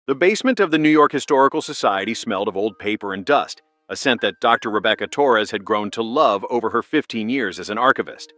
The basement of the New York Historical Society smelled of old paper and dust, a scent that Dr. Rebecca Torres had grown to love over her 15 years as an archivist.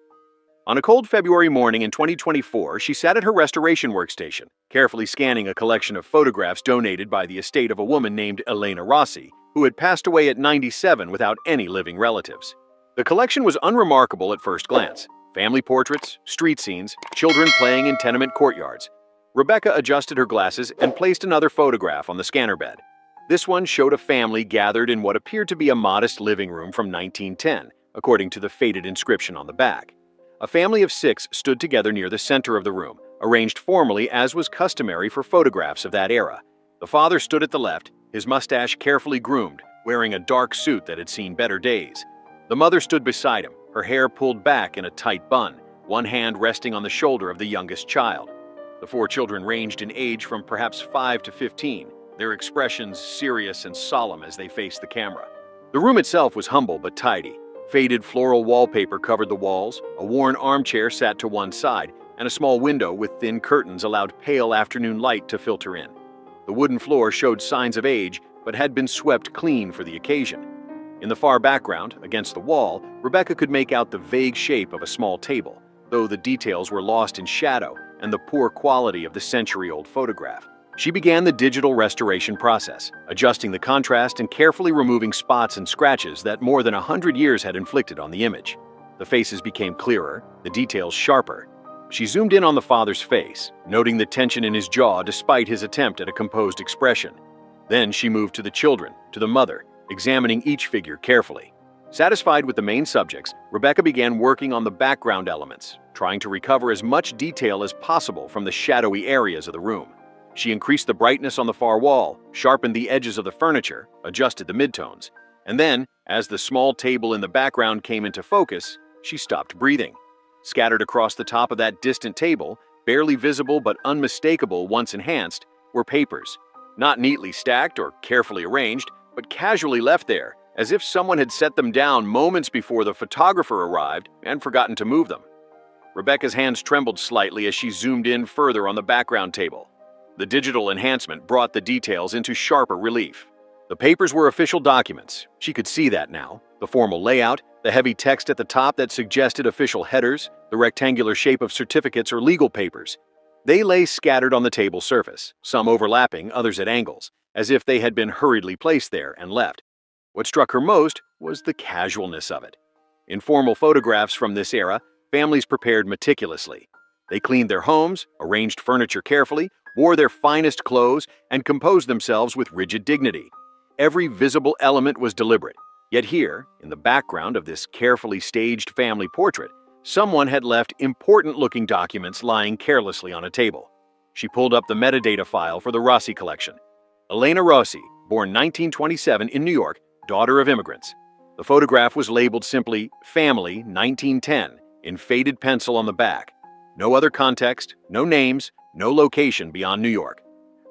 On a cold February morning in 2024, she sat at her restoration workstation, carefully scanning a collection of photographs donated by the estate of a woman named Elena Rossi, who had passed away at 97 without any living relatives. The collection was unremarkable at first glance: family portraits, street scenes, children playing in tenement courtyards. Rebecca adjusted her glasses and placed another photograph on the scanner bed. This one showed a family gathered in what appeared to be a modest living room from 1910, according to the faded inscription on the back. A family of 6 stood together near the center of the room, arranged formally as was customary for photographs of that era. The father stood at the left, his mustache carefully groomed, wearing a dark suit that had seen better days. The mother stood beside him, her hair pulled back in a tight bun, one hand resting on the shoulder of the youngest child. The 4 children ranged in age from perhaps 5 to 15, their expressions serious and solemn as they faced the camera. The room itself was humble but tidy. Faded floral wallpaper covered the walls, a worn armchair sat to one side, and a small window with thin curtains allowed pale afternoon light to filter in. The wooden floor showed signs of age, but had been swept clean for the occasion. In the far background, against the wall, Rebecca could make out the vague shape of a small table, though the details were lost in shadow and the poor quality of the century-old photograph. She began the digital restoration process, adjusting the contrast and carefully removing spots and scratches that more than 100 years had inflicted on the image. The faces became clearer, the details sharper. She zoomed in on the father's face, noting the tension in his jaw despite his attempt at a composed expression. Then she moved to the children, to the mother, examining each figure carefully. Satisfied with the main subjects, Rebecca began working on the background elements, trying to recover as much detail as possible from the shadowy areas of the room. She increased the brightness on the far wall, sharpened the edges of the furniture, adjusted the midtones, and then, as the small table in the background came into focus, she stopped breathing. Scattered across the top of that distant table, barely visible but unmistakable once enhanced, were papers. Not neatly stacked or carefully arranged, but casually left there, as if someone had set them down moments before the photographer arrived and forgotten to move them. Rebecca's hands trembled slightly as she zoomed in further on the background table. The digital enhancement brought the details into sharper relief. The papers were official documents. She could see that now. The formal layout, the heavy text at the top that suggested official headers, the rectangular shape of certificates or legal papers. They lay scattered on the table surface, some overlapping, others at angles, as if they had been hurriedly placed there and left. What struck her most was the casualness of it. In formal photographs from this era, families prepared meticulously. They cleaned their homes, arranged furniture carefully, wore their finest clothes, and composed themselves with rigid dignity. Every visible element was deliberate. Yet here, in the background of this carefully staged family portrait, someone had left important-looking documents lying carelessly on a table. She pulled up the metadata file for the Rossi collection. Elena Rossi, born 1927 in New York, daughter of immigrants. The photograph was labeled simply Family 1910 in faded pencil on the back. No other context, no names, no location beyond New York.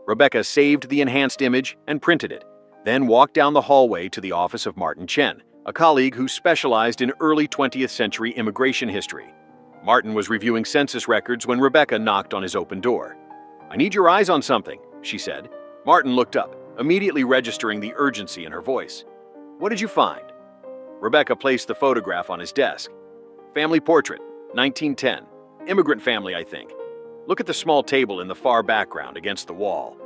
Rebecca saved the enhanced image and printed it, then walked down the hallway to the office of Martin Chen, a colleague who specialized in early 20th century immigration history. Martin was reviewing census records when Rebecca knocked on his open door. "I need your eyes on something," she said. Martin looked up, immediately registering the urgency in her voice. "What did you find?" Rebecca placed the photograph on his desk. "Family portrait, 1910. Immigrant family, I think. Look at the small table in the far background against the wall."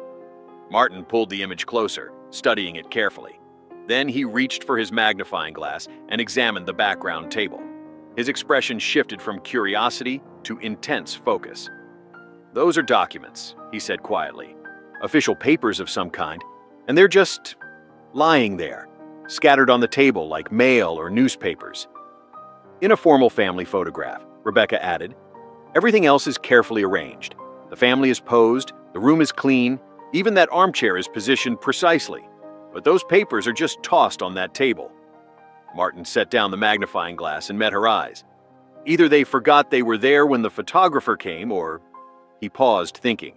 Martin pulled the image closer, studying it carefully. Then he reached for his magnifying glass and examined the background table. His expression shifted from curiosity to intense focus. "Those are documents," he said quietly. "Official papers of some kind, and they're just lying there, scattered on the table like mail or newspapers." In a formal family photograph, Rebecca added, "Everything else is carefully arranged. The family is posed, the room is clean, even that armchair is positioned precisely. But those papers are just tossed on that table." Martin set down the magnifying glass and met her eyes. Either they forgot they were there when the photographer came, or he paused thinking.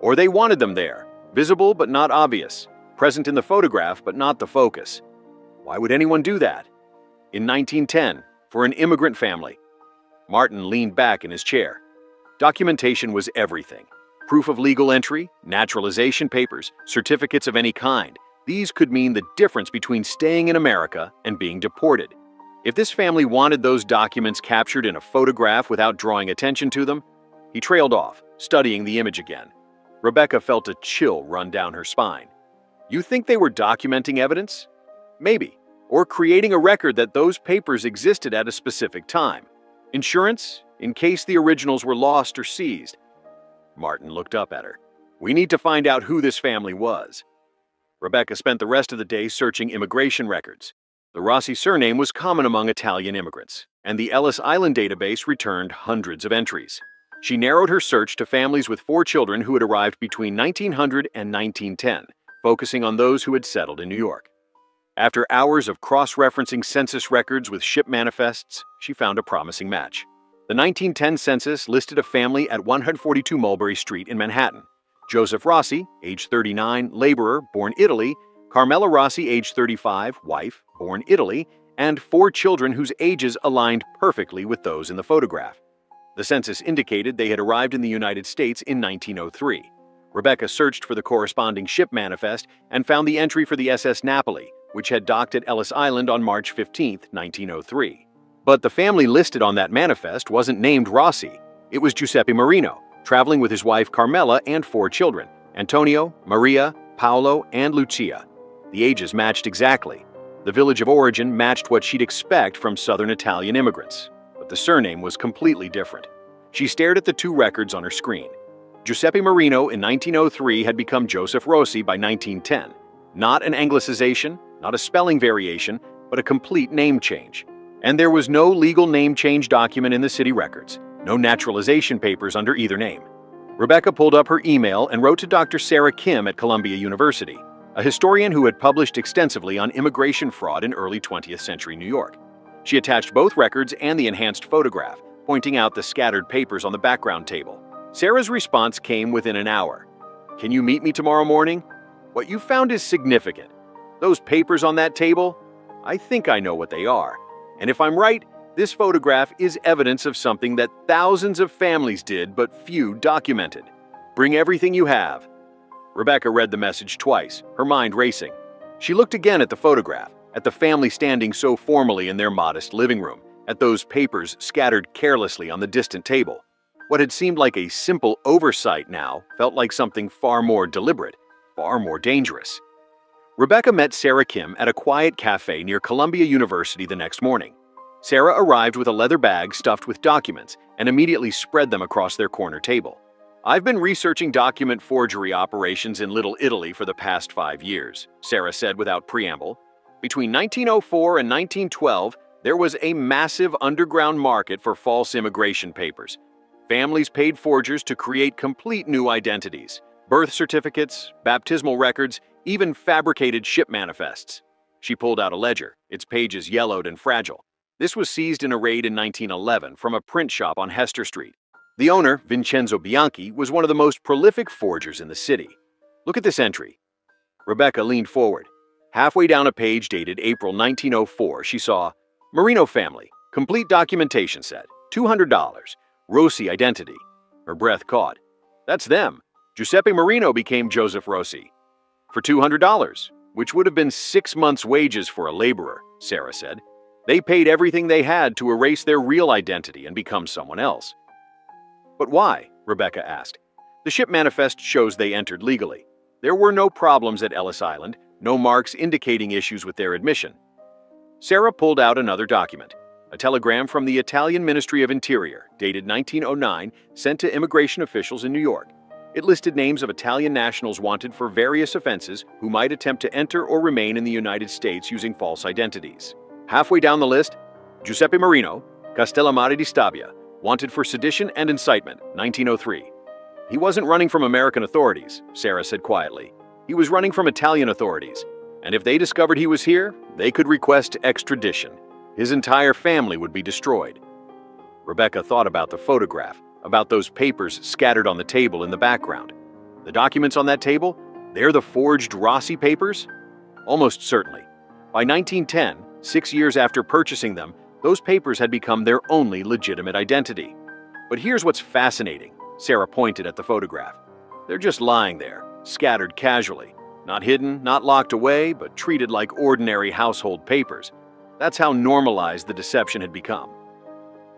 Or they wanted them there, visible but not obvious, present in the photograph but not the focus. Why would anyone do that? In 1910, for an immigrant family. Martin leaned back in his chair. Documentation was everything. Proof of legal entry, naturalization papers, certificates of any kind. These could mean the difference between staying in America and being deported. If this family wanted those documents captured in a photograph without drawing attention to them, he trailed off, studying the image again. Rebecca felt a chill run down her spine. You think they were documenting evidence? Maybe. Or creating a record that those papers existed at a specific time. Insurance, in case the originals were lost or seized. Martin looked up at her. We need to find out who this family was. Rebecca spent the rest of the day searching immigration records. The Rossi surname was common among Italian immigrants, and the Ellis Island database returned hundreds of entries. She narrowed her search to families with 4 children who had arrived between 1900 and 1910, focusing on those who had settled in New York. After hours of cross-referencing census records with ship manifests, she found a promising match. The 1910 census listed a family at 142 Mulberry Street in Manhattan. Joseph Rossi, age 39, laborer, born Italy; Carmela Rossi, age 35, wife, born Italy; and 4 children whose ages aligned perfectly with those in the photograph. The census indicated they had arrived in the United States in 1903. Rebecca searched for the corresponding ship manifest and found the entry for the SS Napoli, which had docked at Ellis Island on March 15, 1903. But the family listed on that manifest wasn't named Rossi. It was Giuseppe Marino, traveling with his wife Carmela and 4 children, Antonio, Maria, Paolo, and Lucia. The ages matched exactly. The village of origin matched what she'd expect from Southern Italian immigrants. But the surname was completely different. She stared at the 2 records on her screen. Giuseppe Marino in 1903 had become Joseph Rossi by 1910. Not an anglicization, not a spelling variation, but a complete name change. And there was no legal name change document in the city records, no naturalization papers under either name. Rebecca pulled up her email and wrote to Dr. Sarah Kim at Columbia University, a historian who had published extensively on immigration fraud in early 20th century New York. She attached both records and the enhanced photograph, pointing out the scattered papers on the background table. Sarah's response came within an hour. Can you meet me tomorrow morning? What you found is significant. Those papers on that table? I think I know what they are. And if I'm right, this photograph is evidence of something that thousands of families did but few documented. Bring everything you have. Rebecca read the message twice, her mind racing. She looked again at the photograph, at the family standing so formally in their modest living room, at those papers scattered carelessly on the distant table. What had seemed like a simple oversight now felt like something far more deliberate, far more dangerous. Rebecca met Sarah Kim at a quiet cafe near Columbia University the next morning. Sarah arrived with a leather bag stuffed with documents and immediately spread them across their corner table. I've been researching document forgery operations in Little Italy for the past 5 years, Sarah said without preamble. Between 1904 and 1912, there was a massive underground market for false immigration papers. Families paid forgers to create complete new identities, birth certificates, baptismal records, even fabricated ship manifests. She pulled out a ledger, its pages yellowed and fragile. This was seized in a raid in 1911 from a print shop on Hester Street. The owner, Vincenzo Bianchi, was one of the most prolific forgers in the city. Look at this entry. Rebecca leaned forward. Halfway down a page dated April 1904, she saw, Marino family, complete documentation set, $200, Rossi identity. Her breath caught. That's them. Giuseppe Marino became Joseph Rossi. For $200, which would have been 6 months' wages for a laborer, Sarah said. They paid everything they had to erase their real identity and become someone else. But why? Rebecca asked. The ship manifest shows they entered legally. There were no problems at Ellis Island, no marks indicating issues with their admission. Sarah pulled out another document, a telegram from the Italian Ministry of Interior, dated 1909, sent to immigration officials in New York. It listed names of Italian nationals wanted for various offenses who might attempt to enter or remain in the United States using false identities. Halfway down the list, Giuseppe Marino, Castellammare di Stabia, wanted for sedition and incitement, 1903. He wasn't running from American authorities, Sarah said quietly. He was running from Italian authorities, and if they discovered he was here, they could request extradition. His entire family would be destroyed. Rebecca thought about the photograph, about those papers scattered on the table in the background. The documents on that table, they're the forged Rossi papers? Almost certainly. By 1910, 6 years after purchasing them, those papers had become their only legitimate identity. But here's what's fascinating. Sarah pointed at the photograph. They're just lying there, scattered casually. Not hidden, not locked away, but treated like ordinary household papers. That's how normalized the deception had become.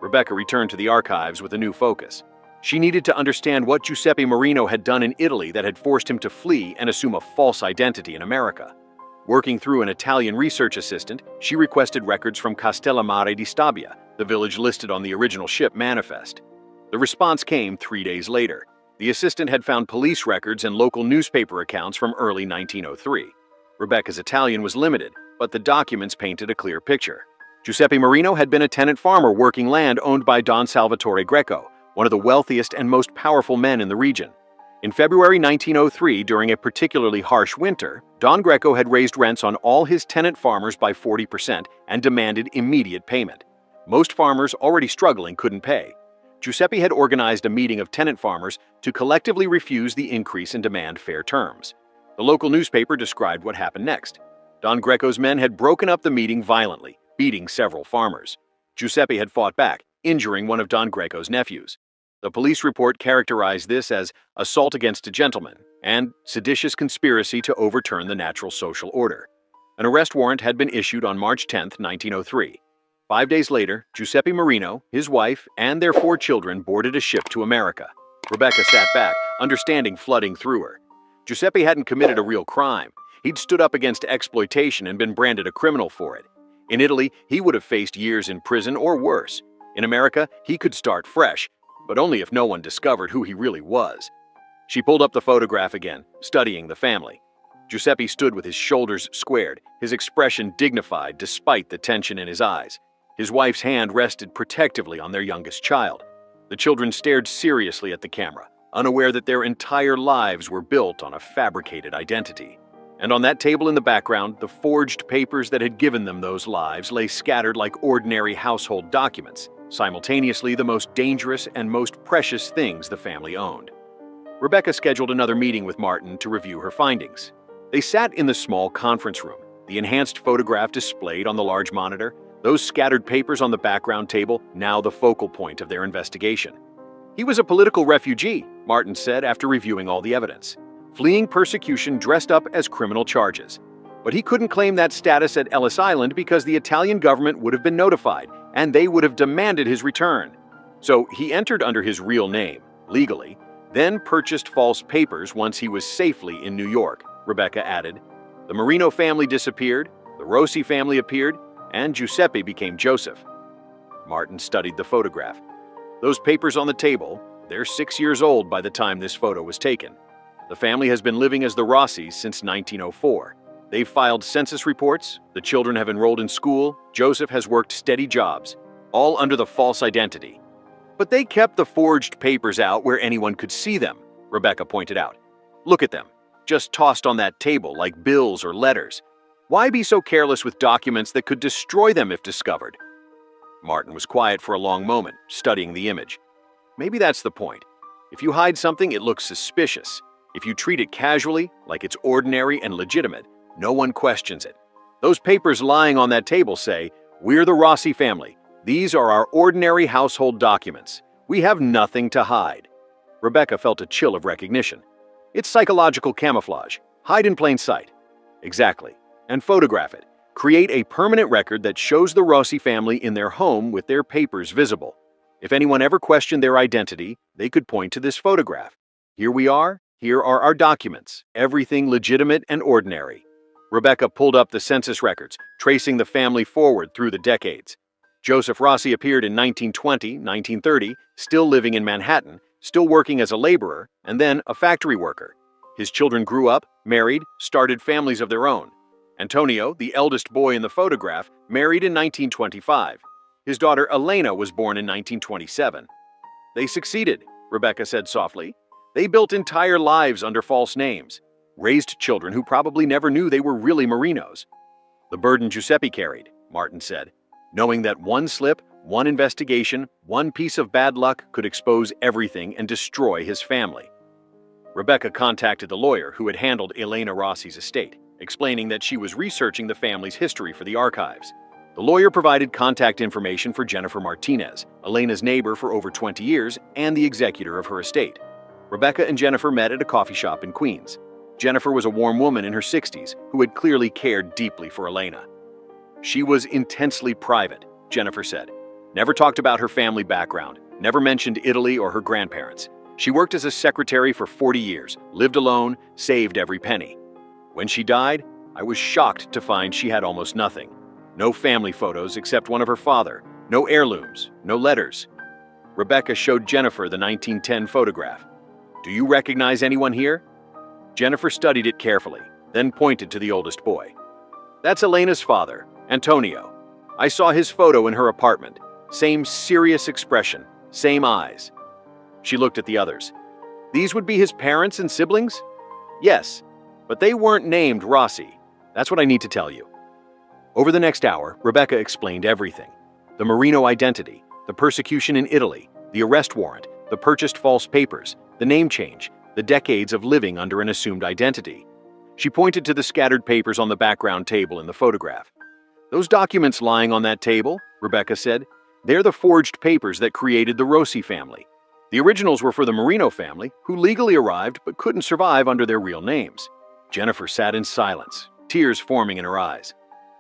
Rebecca returned to the archives with a new focus. She needed to understand what Giuseppe Marino had done in Italy that had forced him to flee and assume a false identity in America. Working through an Italian research assistant, she requested records from Castellammare di Stabia, the village listed on the original ship manifest. The response came 3 days later. The assistant had found police records and local newspaper accounts from early 1903. Rebecca's Italian was limited, but the documents painted a clear picture. Giuseppe Marino had been a tenant farmer working land owned by Don Salvatore Greco, one of the wealthiest and most powerful men in the region. In February 1903, during a particularly harsh winter, Don Greco had raised rents on all his tenant farmers by 40% and demanded immediate payment. Most farmers already struggling couldn't pay. Giuseppe had organized a meeting of tenant farmers to collectively refuse the increase and demand fair terms. The local newspaper described what happened next. Don Greco's men had broken up the meeting violently, beating several farmers. Giuseppe had fought back, injuring one of Don Greco's nephews. The police report characterized this as assault against a gentleman and seditious conspiracy to overturn the natural social order. An arrest warrant had been issued on March 10, 1903. 5 days later, Giuseppe Marino, his wife, and their 4 children boarded a ship to America. Rebecca sat back, understanding flooding through her. Giuseppe hadn't committed a real crime. He'd stood up against exploitation and been branded a criminal for it. In Italy, he would have faced years in prison or worse. In America, he could start fresh, but only if no one discovered who he really was. She pulled up the photograph again, studying the family. Giuseppe stood with his shoulders squared, his expression dignified despite the tension in his eyes. His wife's hand rested protectively on their youngest child. The children stared seriously at the camera, unaware that their entire lives were built on a fabricated identity. And on that table in the background, the forged papers that had given them those lives lay scattered like ordinary household documents, simultaneously the most dangerous and most precious things the family owned. Rebecca scheduled another meeting with Martin to review her findings. They sat in the small conference room, the enhanced photograph displayed on the large monitor, those scattered papers on the background table, now the focal point of their investigation. He was a political refugee, Martin said after reviewing all the evidence, fleeing persecution dressed up as criminal charges. But he couldn't claim that status at Ellis Island because the Italian government would have been notified, and they would have demanded his return. So he entered under his real name, legally, then purchased false papers once he was safely in New York, Rebecca added. The Marino family disappeared, the Rossi family appeared, and Giuseppe became Joseph. Martin studied the photograph. Those papers on the table, they're 6 years old by the time this photo was taken. The family has been living as the Rossis since 1904. They've filed census reports, the children have enrolled in school, Joseph has worked steady jobs, all under the false identity. But they kept the forged papers out where anyone could see them, Rebecca pointed out. Look at them, just tossed on that table like bills or letters. Why be so careless with documents that could destroy them if discovered? Martin was quiet for a long moment, studying the image. Maybe that's the point. If you hide something, it looks suspicious. If you treat it casually, like it's ordinary and legitimate, no one questions it. Those papers lying on that table say, "We're the Rossi family. These are our ordinary household documents. We have nothing to hide." Rebecca felt a chill of recognition. It's psychological camouflage. Hide in plain sight. Exactly. And photograph it. Create a permanent record that shows the Rossi family in their home with their papers visible. If anyone ever questioned their identity, they could point to this photograph. Here we are. Here are our documents. Everything legitimate and ordinary. Rebecca pulled up the census records, tracing the family forward through the decades. Joseph Rossi appeared in 1920, 1930, still living in Manhattan, still working as a laborer, and then a factory worker. His children grew up, married, started families of their own. Antonio, the eldest boy in the photograph, married in 1925. His daughter Elena was born in 1927. They succeeded, Rebecca said softly. They built entire lives under false names, raised children who probably never knew they were really Marinos. The burden Giuseppe carried, Martin said, knowing that one slip, one investigation, one piece of bad luck could expose everything and destroy his family. Rebecca contacted the lawyer who had handled Elena Rossi's estate, explaining that she was researching the family's history for the archives. The lawyer provided contact information for Jennifer Martinez, Elena's neighbor for over 20 years and the executor of her estate. Rebecca and Jennifer met at a coffee shop in Queens. Jennifer was a warm woman in her 60s who had clearly cared deeply for Elena. She was intensely private, Jennifer said. Never talked about her family background, never mentioned Italy or her grandparents. She worked as a secretary for 40 years, lived alone, saved every penny. When she died, I was shocked to find she had almost nothing. No family photos except one of her father, no heirlooms, no letters. Rebecca showed Jennifer the 1910 photograph. "Do you recognize anyone here?" Jennifer studied it carefully, then pointed to the oldest boy. "That's Elena's father, Antonio. I saw his photo in her apartment. Same serious expression, same eyes." She looked at the others. "These would be his parents and siblings?" "Yes, but they weren't named Rossi. That's what I need to tell you." Over the next hour, Rebecca explained everything. The Marino identity, the persecution in Italy, the arrest warrant, the purchased false papers, the name change, the decades of living under an assumed identity. She pointed to the scattered papers on the background table in the photograph. "Those documents lying on that table," Rebecca said, "they're the forged papers that created the Rossi family. The originals were for the Marino family, who legally arrived but couldn't survive under their real names." Jennifer sat in silence, tears forming in her eyes.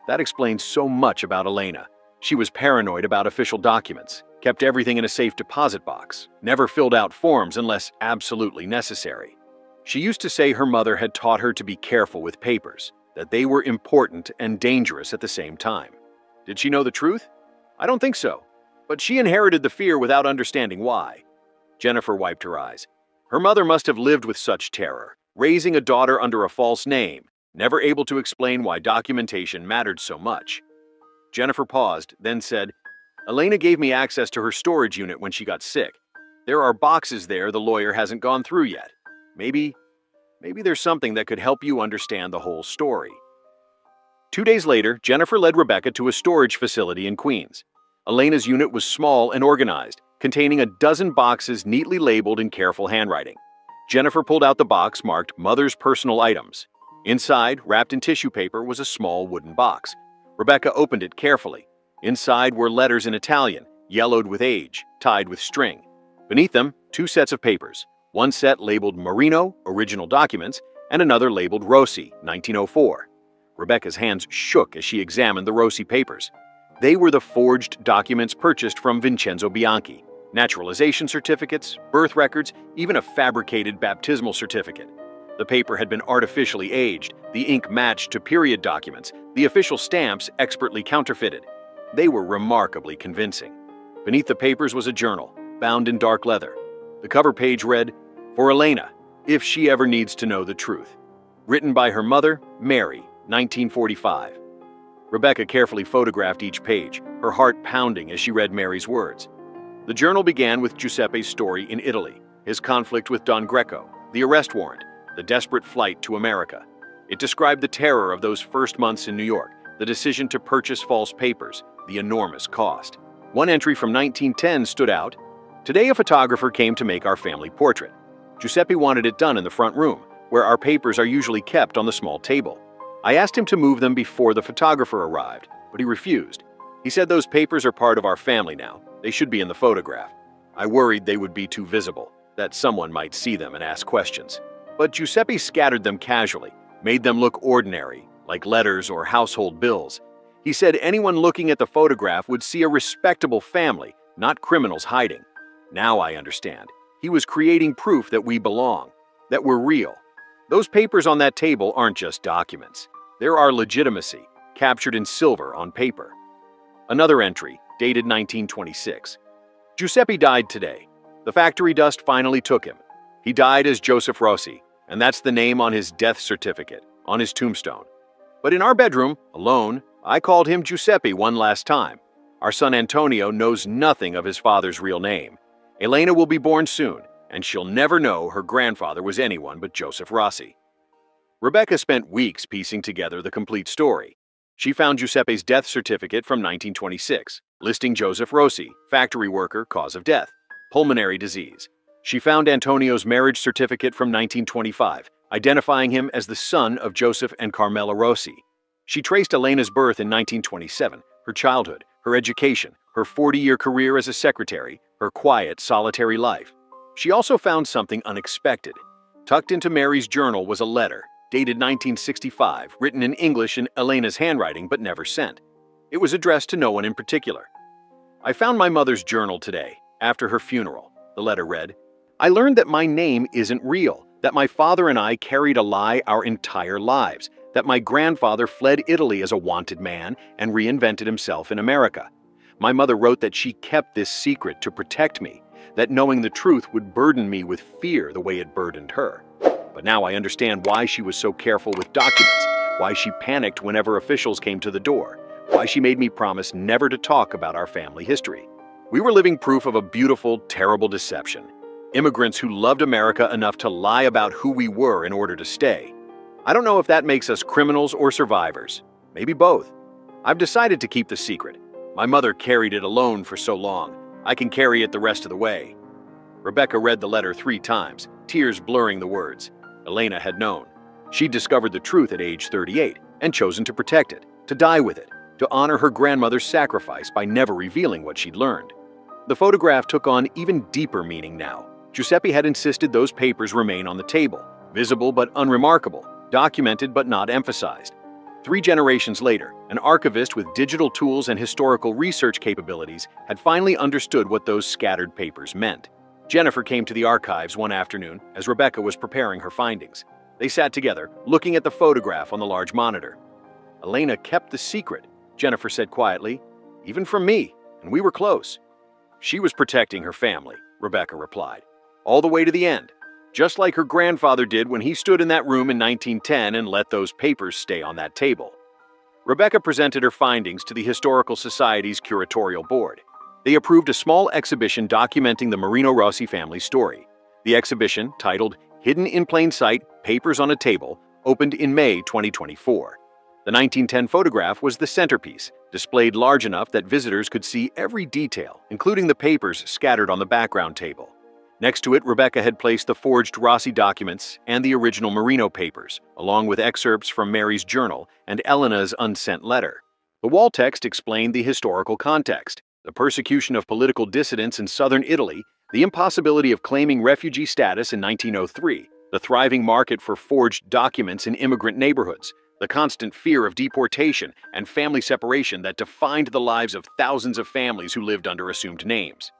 That explains so much about Elena. She was paranoid about official documents, kept everything in a safe deposit box, never filled out forms unless absolutely necessary. She used to say her mother had taught her to be careful with papers, that they were important and dangerous at the same time. Did she know the truth? I don't think so, but she inherited the fear without understanding why. Jennifer wiped her eyes. Her mother must have lived with such terror, raising a daughter under a false name, never able to explain why documentation mattered so much. Jennifer paused, then said, "Elena gave me access to her storage unit when she got sick. There are boxes there the lawyer hasn't gone through yet. Maybe there's something that could help you understand the whole story." 2 days later, Jennifer led Rebecca to a storage facility in Queens. Elena's unit was small and organized, containing a dozen boxes neatly labeled in careful handwriting. Jennifer pulled out the box marked Mother's Personal Items. Inside, wrapped in tissue paper, was a small wooden box. Rebecca opened it carefully. Inside were letters in Italian, yellowed with age, tied with string. Beneath them, 2 sets of papers. One set labeled Marino, Original Documents, and another labeled Rossi, 1904. Rebecca's hands shook as she examined the Rossi papers. They were the forged documents purchased from Vincenzo Bianchi. Naturalization certificates, birth records, even a fabricated baptismal certificate. The paper had been artificially aged, the ink matched to period documents, the official stamps expertly counterfeited. They were remarkably convincing. Beneath the papers was a journal, bound in dark leather. The cover page read, "For Elena, if she ever needs to know the truth." Written by her mother, Mary, 1945. Rebecca carefully photographed each page, her heart pounding as she read Mary's words. The journal began with Giuseppe's story in Italy, his conflict with Don Greco, the arrest warrant, the desperate flight to America. It described the terror of those first months in New York, the decision to purchase false papers, the enormous cost. One entry from 1910 stood out. "Today a photographer came to make our family portrait. Giuseppe wanted it done in the front room, where our papers are usually kept on the small table. I asked him to move them before the photographer arrived, but he refused. He said those papers are part of our family now. They should be in the photograph. I worried they would be too visible, that someone might see them and ask questions. But Giuseppe scattered them casually, made them look ordinary, like letters or household bills. He said anyone looking at the photograph would see a respectable family, not criminals hiding. Now I understand. He was creating proof that we belong, that we're real. Those papers on that table aren't just documents. They're our legitimacy, captured in silver on paper." Another entry, dated 1926. "Giuseppe died today. The factory dust finally took him. He died as Joseph Rossi, and that's the name on his death certificate, on his tombstone. But in our bedroom, alone, I called him Giuseppe one last time. Our son Antonio knows nothing of his father's real name. Elena will be born soon, and she'll never know her grandfather was anyone but Joseph Rossi." Rebecca spent weeks piecing together the complete story. She found Giuseppe's death certificate from 1926, listing Joseph Rossi, factory worker, cause of death, pulmonary disease. She found Antonio's marriage certificate from 1925, identifying him as the son of Joseph and Carmela Rossi. She traced Elena's birth in 1927, her childhood, her education, her 40-year career as a secretary, her quiet, solitary life. She also found something unexpected. Tucked into Mary's journal was a letter, dated 1965, written in English in Elena's handwriting but never sent. It was addressed to no one in particular. "I found my mother's journal today, after her funeral," the letter read. "I learned that my name isn't real, that my father and I carried a lie our entire lives, that my grandfather fled Italy as a wanted man and reinvented himself in America. My mother wrote that she kept this secret to protect me, that knowing the truth would burden me with fear the way it burdened her. But now I understand why she was so careful with documents, why she panicked whenever officials came to the door, why she made me promise never to talk about our family history. We were living proof of a beautiful, terrible deception. Immigrants who loved America enough to lie about who we were in order to stay. I don't know if that makes us criminals or survivors. Maybe both. I've decided to keep the secret. My mother carried it alone for so long. I can carry it the rest of the way." Rebecca read the letter 3 times, tears blurring the words. Elena had known. She'd discovered the truth at age 38 and chosen to protect it, to die with it, to honor her grandmother's sacrifice by never revealing what she'd learned. The photograph took on even deeper meaning now. Giuseppe had insisted those papers remain on the table, visible but unremarkable, documented but not emphasized. 3 generations later, an archivist with digital tools and historical research capabilities had finally understood what those scattered papers meant. Jennifer came to the archives one afternoon as Rebecca was preparing her findings. They sat together, looking at the photograph on the large monitor. "Elena kept the secret," Jennifer said quietly, "even from me, and we were close." "She was protecting her family," Rebecca replied, "all the way to the end. Just like her grandfather did when he stood in that room in 1910 and let those papers stay on that table." Rebecca presented her findings to the Historical Society's curatorial board. They approved a small exhibition documenting the Marino Rossi family story. The exhibition, titled Hidden in Plain Sight, Papers on a Table, opened in May 2024. The 1910 photograph was the centerpiece, displayed large enough that visitors could see every detail, including the papers scattered on the background table. Next to it, Rebecca had placed the forged Rossi documents and the original Marino papers, along with excerpts from Mary's journal and Elena's unsent letter. The wall text explained the historical context: the persecution of political dissidents in southern Italy, the impossibility of claiming refugee status in 1903, the thriving market for forged documents in immigrant neighborhoods, the constant fear of deportation and family separation that defined the lives of thousands of families who lived under assumed names.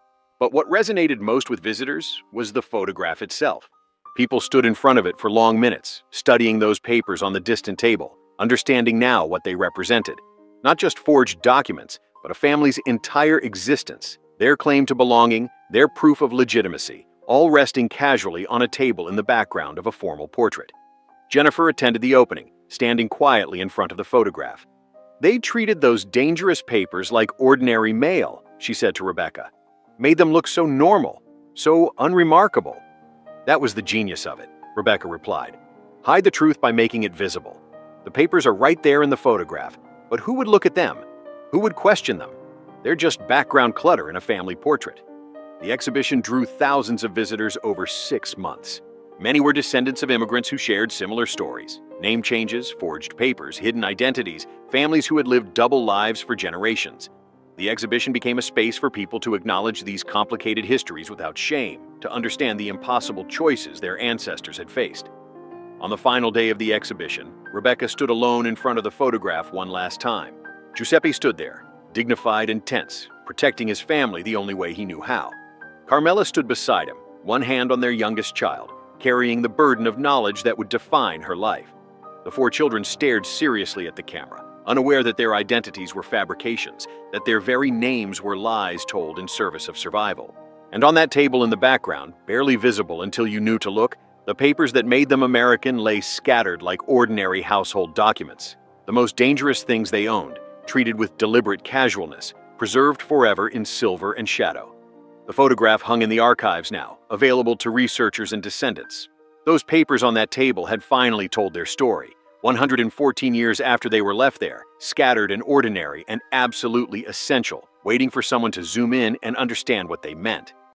But what resonated most with visitors was the photograph itself. People stood in front of it for long minutes, studying those papers on the distant table, understanding now what they represented. Not just forged documents, but a family's entire existence, their claim to belonging, their proof of legitimacy, all resting casually on a table in the background of a formal portrait. Jennifer attended the opening, standing quietly in front of the photograph. "They treated those dangerous papers like ordinary mail," she said to Rebecca. "Made them look so normal, so unremarkable." "That was the genius of it," Rebecca replied. "Hide the truth by making it visible. The papers are right there in the photograph, but who would look at them? Who would question them? They're just background clutter in a family portrait." The exhibition drew thousands of visitors over 6 months. Many were descendants of immigrants who shared similar stories: name changes, forged papers, hidden identities, families who had lived double lives for generations. The exhibition became a space for people to acknowledge these complicated histories without shame, to understand the impossible choices their ancestors had faced. On the final day of the exhibition, Rebecca stood alone in front of the photograph one last time. Giuseppe stood there, dignified and tense, protecting his family the only way he knew how. Carmela stood beside him, one hand on their youngest child, carrying the burden of knowledge that would define her life. The 4 children stared seriously at the camera, unaware that their identities were fabrications, that their very names were lies told in service of survival. And on that table in the background, barely visible until you knew to look, the papers that made them American lay scattered like ordinary household documents. The most dangerous things they owned, treated with deliberate casualness, preserved forever in silver and shadow. The photograph hung in the archives now, available to researchers and descendants. Those papers on that table had finally told their story, 114 years after they were left there, scattered and ordinary and absolutely essential, waiting for someone to zoom in and understand what they meant.